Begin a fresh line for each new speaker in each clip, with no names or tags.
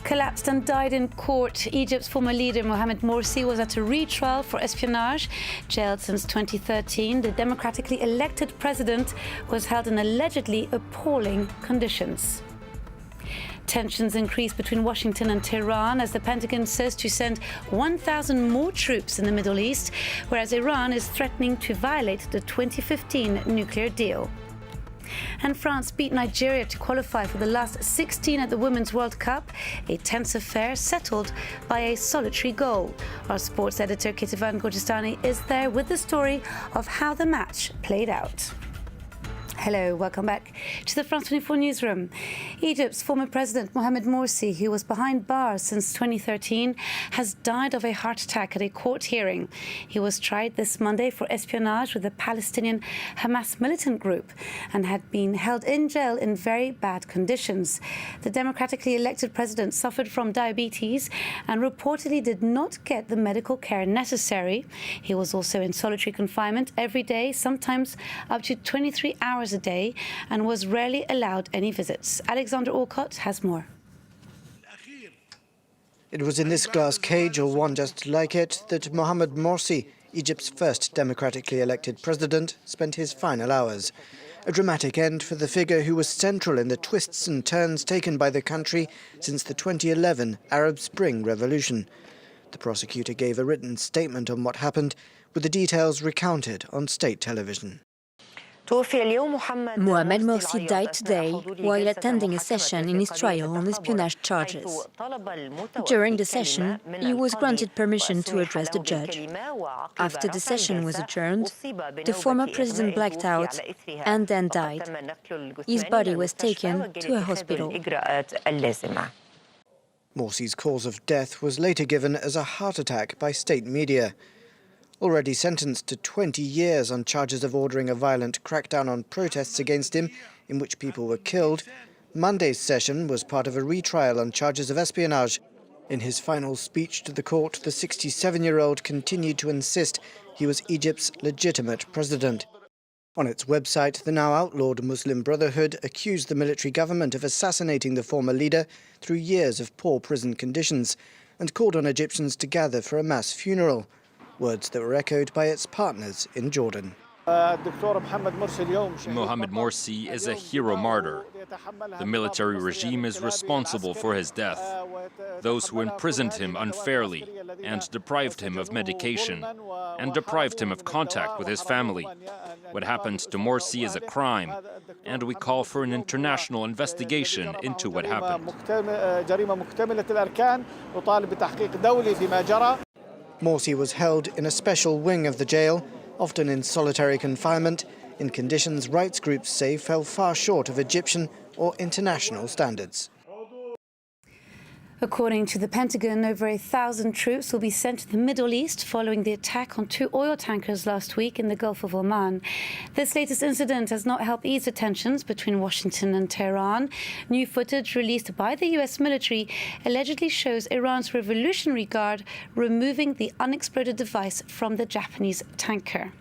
Collapsed and died in court. Egypt's former leader Mohamed Morsi was at a retrial for espionage. Jailed since 2013, the democratically elected president was held in allegedly appalling conditions. Tensions increase between Washington and Tehran as the Pentagon says to send 1,000 more troops in the Middle East, whereas Iran is threatening to violate the 2015 nuclear deal. And France beat Nigeria to qualify for the last 16 at the Women's World Cup, a tense affair settled by a solitary goal. Our sports editor Kitivan Gorgistani is there with the story of how the match played out. Hello, welcome back to the France 24 newsroom. Egypt's former president Mohamed Morsi, who was behind bars since 2013, has died of a heart attack at a court hearing. He was tried this Monday for espionage with the Palestinian Hamas militant group and had been held in jail in very bad conditions. The democratically elected president suffered from diabetes and reportedly did not get the medical care necessary. He was also in solitary confinement every day, sometimes up to 23 hours a day, and was rarely allowed any visits. Alexander Alcott has more.
It was in this glass cage, or one just like it, that Mohamed Morsi, Egypt's first democratically elected president, spent his final hours. A dramatic end for the figure who was central in the twists and turns taken by the country since the 2011 Arab Spring Revolution. The prosecutor gave a written statement on what happened, with the details recounted on state television.
Mohamed Morsi died today while attending a session in his trial on espionage charges. During the session, he was granted permission to address the judge. After the session was adjourned, the former president blacked out and then died. His body was taken to a hospital.
Morsi's cause of death was later given as a heart attack by state media. Already sentenced to 20 years on charges of ordering a violent crackdown on protests against him, in which people were killed, Monday's session was part of a retrial on charges of espionage. In his final speech to the court, the 67-year-old continued to insist he was Egypt's legitimate president. On its website, the now outlawed Muslim Brotherhood accused the military government of assassinating the former leader through years of poor prison conditions and called on Egyptians to gather for a mass funeral. Words that were echoed by its partners in Jordan.
Mohamed Morsi is a hero martyr. The military regime is responsible for his death. Those who imprisoned him unfairly and deprived him of medication and deprived him of contact with his family. What happened to Morsi is a crime, and we call for an international investigation into what happened.
Morsi was held in a special wing of the jail, often in solitary confinement, in conditions rights groups say fell far short of Egyptian or international standards.
According to the Pentagon, over 1,000 troops will be sent to the Middle East following the attack on 2 oil tankers last week in the Gulf of Oman. This latest incident has not helped ease the tensions between Washington and Tehran. New footage released by the US military allegedly shows Iran's Revolutionary Guard removing the unexploded device from the Japanese tanker.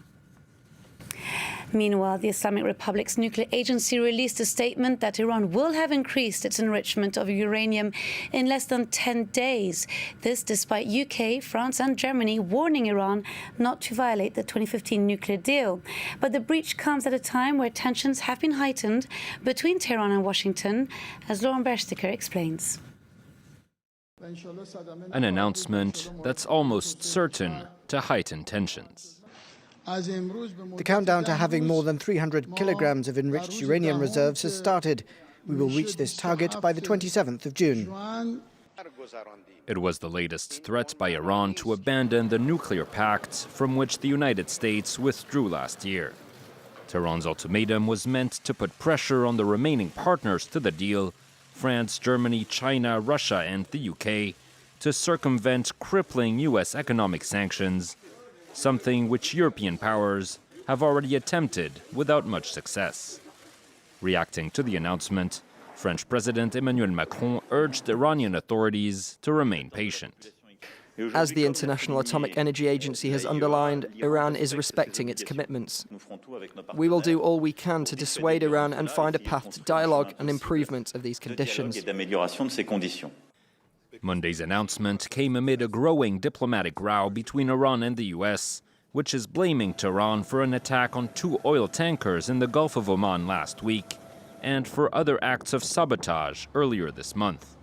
Meanwhile, the Islamic Republic's nuclear agency released a statement that Iran will have increased its enrichment of uranium in less than 10 days. This despite UK, France and Germany warning Iran not to violate the 2015 nuclear deal. But the breach comes at a time where tensions have been heightened between Tehran and Washington, as Lauren Bersticker explains.
An announcement that's almost certain to heighten tensions.
The countdown to having more than 300 kilograms of enriched uranium reserves has started. We will reach this target by the 27th of June.
It was the latest threat by Iran to abandon the nuclear pact from which the United States withdrew last year. Tehran's ultimatum was meant to put pressure on the remaining partners to the deal, France, Germany, China, Russia and the UK, to circumvent crippling US economic sanctions, something which European powers have already attempted without much success. Reacting to the announcement, French President Emmanuel Macron urged Iranian authorities to remain patient.
As the International Atomic Energy Agency has underlined, Iran is respecting its commitments. We will do all we can to dissuade Iran and find a path to dialogue and improvement of these conditions.
Monday's announcement came amid a growing diplomatic row between Iran and the US, which is blaming Tehran for an attack on 2 oil tankers in the Gulf of Oman last week, and for other acts of sabotage earlier this month.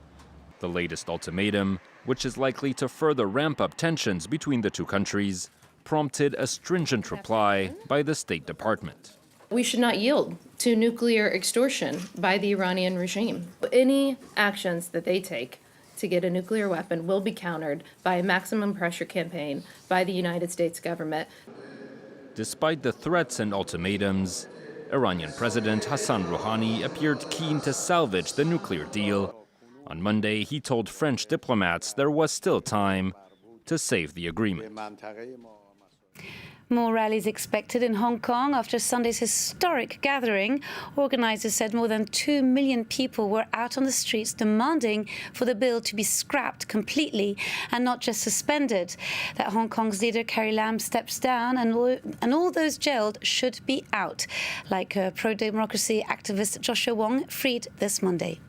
The latest ultimatum, which is likely to further ramp up tensions between the two countries, prompted a stringent reply by the State Department.
We should not yield to nuclear extortion by the Iranian regime. Any actions that they take to get a nuclear weapon will be countered by a maximum pressure campaign by the United States government.
Despite the threats and ultimatums, Iranian President Hassan Rouhani appeared keen to salvage the nuclear deal. On Monday, he told French diplomats there was still time to save the agreement.
More rallies expected in Hong Kong after Sunday's historic gathering. Organisers said more than 2 million people were out on the streets demanding for the bill to be scrapped completely and not just suspended. That Hong Kong's leader Carrie Lam steps down and all those jailed should be out, like pro-democracy activist Joshua Wong, freed this Monday.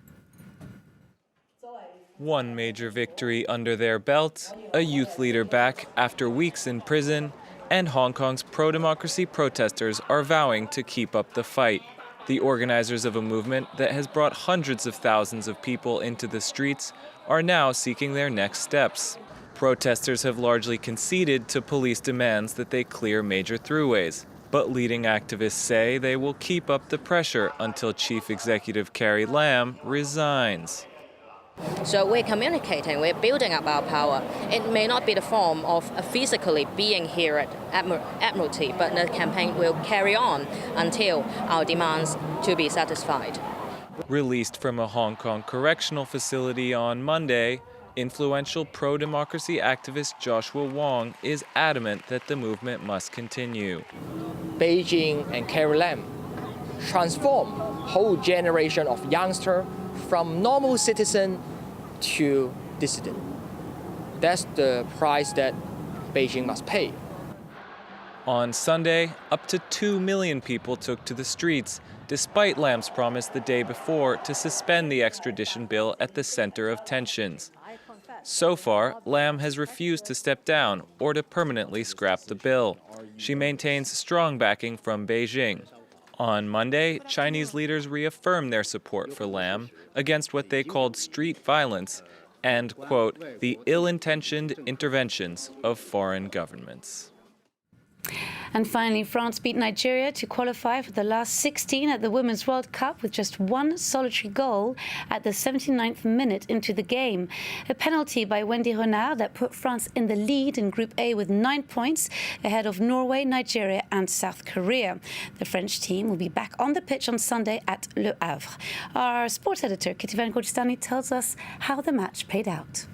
One major victory under their belt, a youth leader back after weeks in prison, and Hong Kong's pro-democracy protesters are vowing to keep up the fight. The organizers of a movement that has brought hundreds of thousands of people into the streets are now seeking their next steps. Protesters have largely conceded to police demands that they clear major throughways, but leading activists say they will keep up the pressure until Chief Executive Carrie Lam resigns.
So we're communicating, we're building up our power. It may not be the form of physically being here at Admiralty, but the campaign will carry on until our demands to be satisfied.
Released from a Hong Kong correctional facility on Monday, influential pro-democracy activist Joshua Wong is adamant that the movement must continue.
Beijing and Carrie Lam transform whole generation of youngsters from normal citizen to dissident. That's the price that Beijing must pay.
On Sunday, up to 2 million people took to the streets, despite Lam's promise the day before to suspend the extradition bill at the center of tensions. So far, Lam has refused to step down or to permanently scrap the bill. She maintains strong backing from Beijing. On Monday, Chinese leaders reaffirmed their support for Lam against what they called street violence and, quote, the ill-intentioned interventions of foreign governments.
And finally, France beat Nigeria to qualify for the last 16 at the Women's World Cup with just one solitary goal at the 79th minute into the game. A penalty by Wendy Renard that put France in the lead in Group A with 9 points ahead of Norway, Nigeria and South Korea. The French team will be back on the pitch on Sunday at Le Havre. Our sports editor, Kitty Van Gorgestani, tells us how the match played out.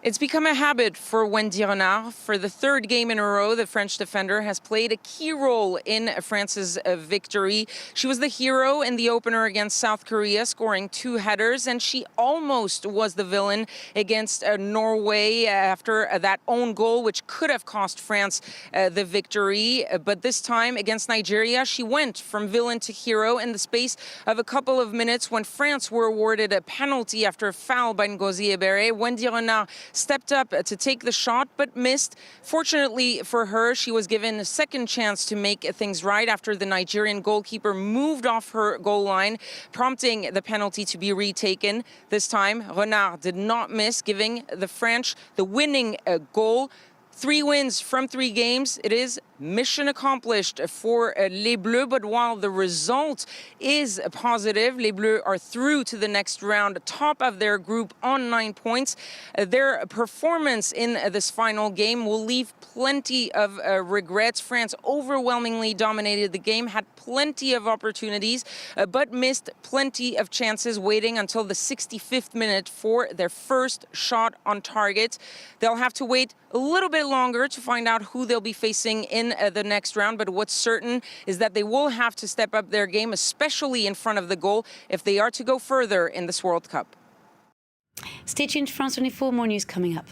It's become a habit for Wendy Renard. For the third game in a row, the French defender has played a key role in France's victory. She was the hero in the opener against South Korea, scoring 2 headers, and she almost was the villain against Norway after that own goal, which could have cost France the victory. But this time against Nigeria, she went from villain to hero in the space of a couple of minutes when France were awarded a penalty after a foul by Ngozi Ebere. Wendy Renard stepped up to take the shot, but missed. Fortunately for her, she was given a second chance to make things right after the Nigerian goalkeeper moved off her goal line, prompting the penalty to be retaken. This time, Renard did not miss, giving the French the winning goal. 3 wins from 3 games. It is mission accomplished for Les Bleus, but while the result is positive, Les Bleus are through to the next round, top of their group on 9 points. Their performance in this final game will leave plenty of regrets. France overwhelmingly dominated the game, had plenty of opportunities, but missed plenty of chances, waiting until the 65th minute for their first shot on target. They'll have to wait a little bit longer to find out who they'll be facing in the next round, but what's certain is that they will have to step up their game, especially in front of the goal, if they are to go further in this World Cup.
Stay tuned to France 24, more news coming up.